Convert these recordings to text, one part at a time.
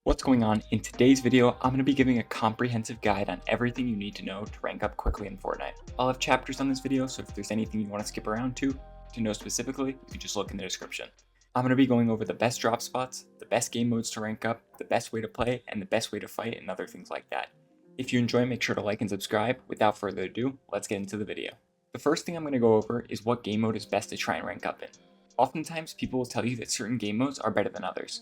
What's going on? In today's video, I'm going to be giving a comprehensive guide on everything you need to know to rank up quickly in Fortnite. I'll have chapters on this video, so if there's anything you want to skip around to know specifically, you can just look in the description. I'm going to be going over the best drop spots, the best game modes to rank up, the best way to play, and the best way to fight, and other things like that. If you enjoy, make sure to like and subscribe. Without further ado, let's get into the video. The first thing I'm going to go over is what game mode is best to try and rank up in. Oftentimes, people will tell you that certain game modes are better than others.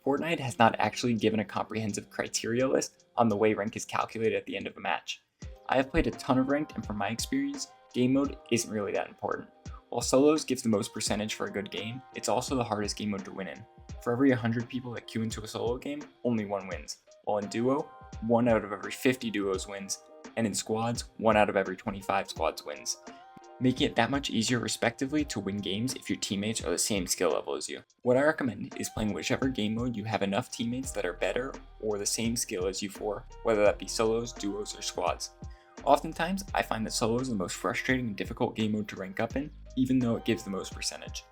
Fortnite has not actually given a comprehensive criteria list on the way rank is calculated at the end of a match. I have played a ton of ranked, and from my experience, game mode isn't really that important. While solos gives the most percentage for a good game, it's also the hardest game mode to win in. For every 100 people that queue into a solo game, only one wins, while in duo, 1 out of every 50 duos wins, and in squads, 1 out of every 25 squads wins, making it that much easier respectively to win games if your teammates are the same skill level as you. What I recommend is playing whichever game mode you have enough teammates that are better or the same skill as you for, whether that be solos, duos, or squads. Oftentimes, I find that solo is the most frustrating and difficult game mode to rank up in, even though it gives the most percentage.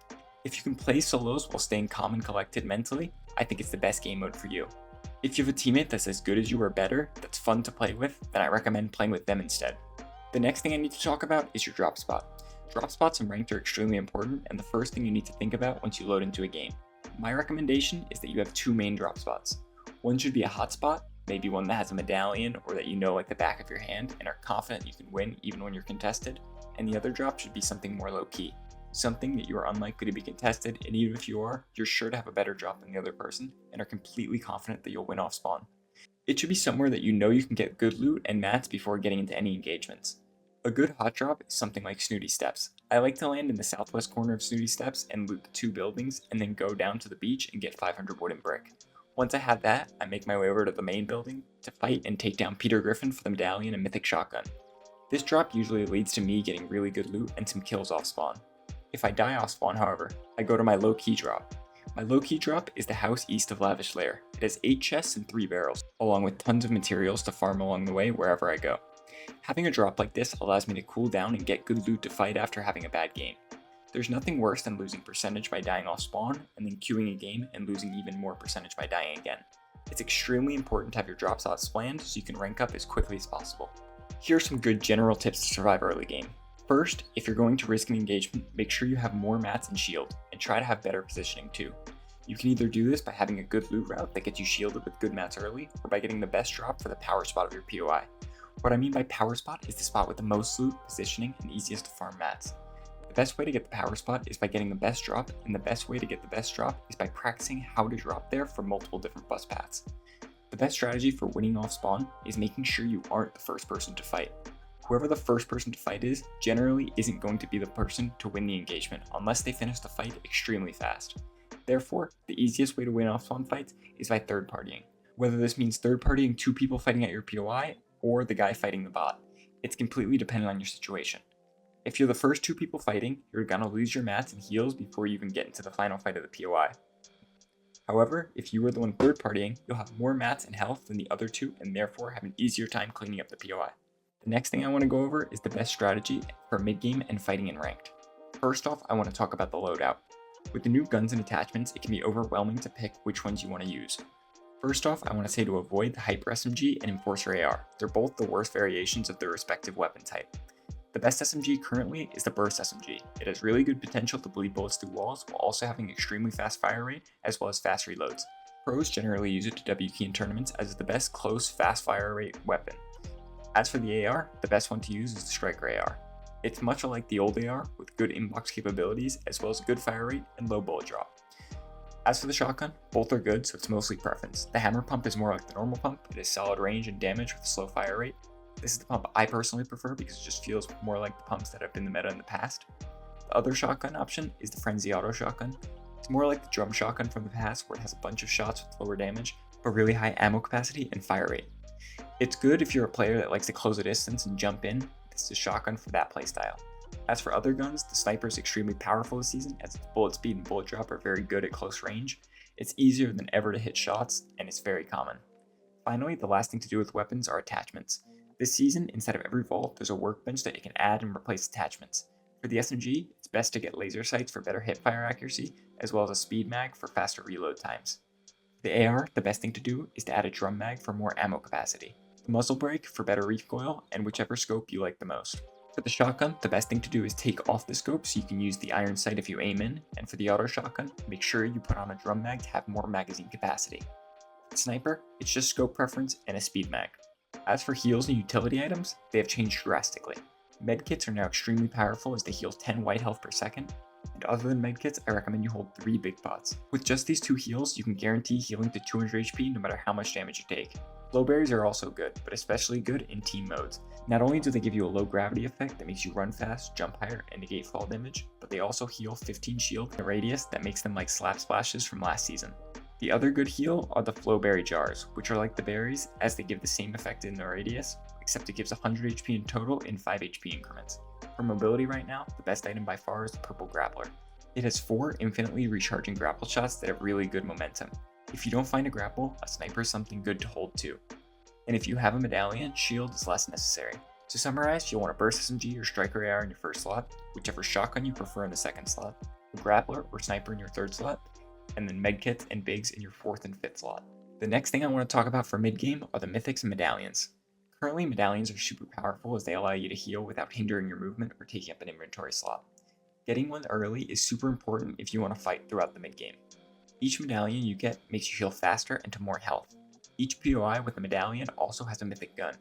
If you can play solos while staying calm and collected mentally, I think it's the best game mode for you. If you have a teammate that's as good as you or better, that's fun to play with, then I recommend playing with them instead. The next thing I need to talk about is your drop spot. Drop spots in ranked are extremely important and the first thing you need to think about once you load into a game. My recommendation is that you have 2 main drop spots. One should be a hotspot, maybe one that has a medallion or that you know like the back of your hand and are confident you can win even when you're contested, and the other drop should be something more low-key. Something that you are unlikely to be contested, and even if you are, you're sure to have a better drop than the other person and are completely confident that you'll win off spawn. It should be somewhere that you know you can get good loot and mats before getting into any engagements. A good hot drop is something like Snooty Steps. I like to land in the southwest corner of Snooty Steps and loot the 2 buildings and then go down to the beach and get 500 wooden brick. Once I have that, I make my way over to the main building to fight and take down Peter Griffin for the medallion and mythic shotgun. This drop usually leads to me getting really good loot and some kills off spawn. If I die off spawn, however, I go to my low-key drop. My low-key drop is the house east of Lavish Lair. It has 8 chests and 3 barrels, along with tons of materials to farm along the way wherever I go. Having a drop like this allows me to cool down and get good loot to fight after having a bad game. There's nothing worse than losing percentage by dying off spawn and then queuing a game and losing even more percentage by dying again. It's extremely important to have your drop spots planned so you can rank up as quickly as possible. Here are some good general tips to survive early game. First, if you're going to risk an engagement, make sure you have more mats and shield, and try to have better positioning too. You can either do this by having a good loot route that gets you shielded with good mats early, or by getting the best drop for the power spot of your POI. What I mean by power spot is the spot with the most loot, positioning, and easiest to farm mats. The best way to get the power spot is by getting the best drop, and the best way to get the best drop is by practicing how to drop there from multiple different bus paths. The best strategy for winning off spawn is making sure you aren't the first person to fight. Whoever the first person to fight is generally isn't going to be the person to win the engagement unless they finish the fight extremely fast. Therefore, the easiest way to win off spawn fights is by third partying. Whether this means third partying 2 people fighting at your POI or the guy fighting the bot, it's completely dependent on your situation. If you're the first 2 people fighting, you're gonna lose your mats and heals before you even get into the final fight of the POI. However, if you are the one third partying, you'll have more mats and health than the other 2 and therefore have an easier time cleaning up the POI. The next thing I want to go over is the best strategy for mid-game and fighting in ranked. First off, I want to talk about the loadout. With the new guns and attachments, it can be overwhelming to pick which ones you want to use. First off, I want to say to avoid the Hyper SMG and Enforcer AR. They're both the worst variations of their respective weapon type. The best SMG currently is the Burst SMG. It has really good potential to bleed bullets through walls while also having extremely fast fire rate as well as fast reloads. Pros generally use it to W key in tournaments as the best close fast fire rate weapon. As for the AR, the best one to use is the Striker AR. It's much like the old AR with good inbox capabilities as well as good fire rate and low bullet drop. As for the shotgun, both are good, so it's mostly preference. The hammer pump is more like the normal pump. It has solid range and damage with a slow fire rate. This is the pump I personally prefer because it just feels more like the pumps that have been the meta in the past. The other shotgun option is the Frenzy Auto shotgun. It's more like the drum shotgun from the past where it has a bunch of shots with lower damage, but really high ammo capacity and fire rate. It's good if you're a player that likes to close a distance and jump in. This is a shotgun for that playstyle. As for other guns, the sniper is extremely powerful this season as its bullet speed and bullet drop are very good at close range. It's easier than ever to hit shots, and it's very common. Finally, the last thing to do with weapons are attachments. This season, instead of every vault, there's a workbench that you can add and replace attachments. For the SMG, it's best to get laser sights for better hipfire accuracy, as well as a speed mag for faster reload times. The AR, the best thing to do is to add a drum mag for more ammo capacity, the muzzle brake for better recoil, and whichever scope you like the most. For the shotgun, the best thing to do is take off the scope so you can use the iron sight if you aim in, and for the auto shotgun, make sure you put on a drum mag to have more magazine capacity. For the sniper, it's just scope preference and a speed mag. As for heals and utility items, they have changed drastically. Medkits are now extremely powerful as they heal 10 white health per second, and other than medkits, I recommend you hold 3 big pots. With just these 2 heals, you can guarantee healing to 200 HP no matter how much damage you take. Flowberries are also good, but especially good in team modes. Not only do they give you a low gravity effect that makes you run fast, jump higher, and negate fall damage, but they also heal 15 shield in a radius that makes them like slap splashes from last season. The other good heal are the Flowberry jars, which are like the berries as they give the same effect in the radius, except it gives 100 HP in total in 5 HP increments. For mobility right now, the best item by far is the Purple Grappler. It has 4 infinitely recharging grapple shots that have really good momentum. If you don't find a grapple, a sniper is something good to hold too. And if you have a medallion, shield is less necessary. To summarize, you'll want a burst SMG or striker AR in your first slot, whichever shotgun you prefer in the second slot, a grappler or sniper in your third slot, and then medkits and bigs in your fourth and fifth slot. The next thing I want to talk about for mid game are the Mythics and Medallions. Currently, Medallions are super powerful as they allow you to heal without hindering your movement or taking up an inventory slot. Getting one early is super important if you want to fight throughout the mid game. Each medallion you get makes you heal faster and to more health. Each POI with a medallion also has a mythic gun.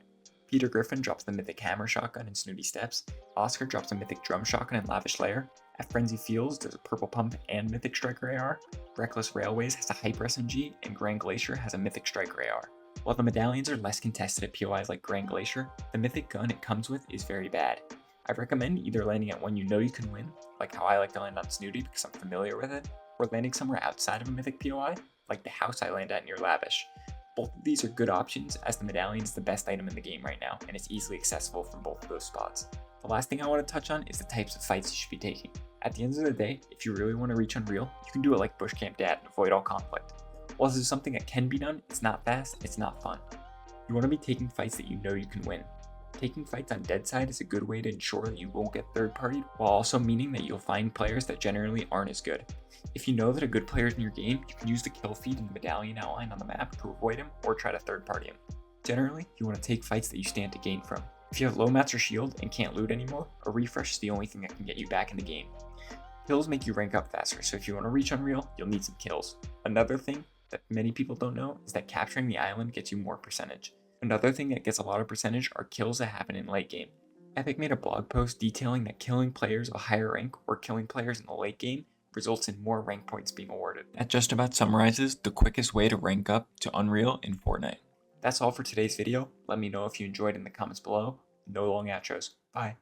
Peter Griffin drops the mythic hammer shotgun in Snooty Steps, Oscar drops a mythic drum shotgun in Lavish Lair, at Frenzy Fields there's a purple pump and mythic striker AR, Reckless Railways has a hyper SMG, and Grand Glacier has a mythic striker AR. While the medallions are less contested at POIs like Grand Glacier, the mythic gun it comes with is very bad. I recommend either landing at one you know you can win, like how I like to land on Snooty because I'm familiar with it, or landing somewhere outside of a mythic POI, like the house I land at near Lavish. Both of these are good options as the medallion is the best item in the game right now, and it's easily accessible from both of those spots. The last thing I want to touch on is the types of fights you should be taking. At the end of the day, if you really want to reach Unreal, you can do it like Bushcamp Dad and avoid all conflict. While this is something that can be done, it's not fast, it's not fun. You want to be taking fights that you know you can win. Taking fights on dead side is a good way to ensure that you won't get third partied, while also meaning that you'll find players that generally aren't as good. If you know that a good player is in your game, you can use the kill feed in the medallion outline on the map to avoid him or try to third party him. Generally, you want to take fights that you stand to gain from. If you have low mats or shield and can't loot anymore, a refresh is the only thing that can get you back in the game. Kills make you rank up faster, so if you want to reach Unreal, you'll need some kills. Another thing that many people don't know is that capturing the island gets you more percentage. Another thing that gets a lot of percentage are kills that happen in late game. Epic made a blog post detailing that killing players of a higher rank or killing players in the late game results in more rank points being awarded. That just about summarizes the quickest way to rank up to Unreal in Fortnite. That's all for today's video. Let me know if you enjoyed in the comments below. No long outros. Bye.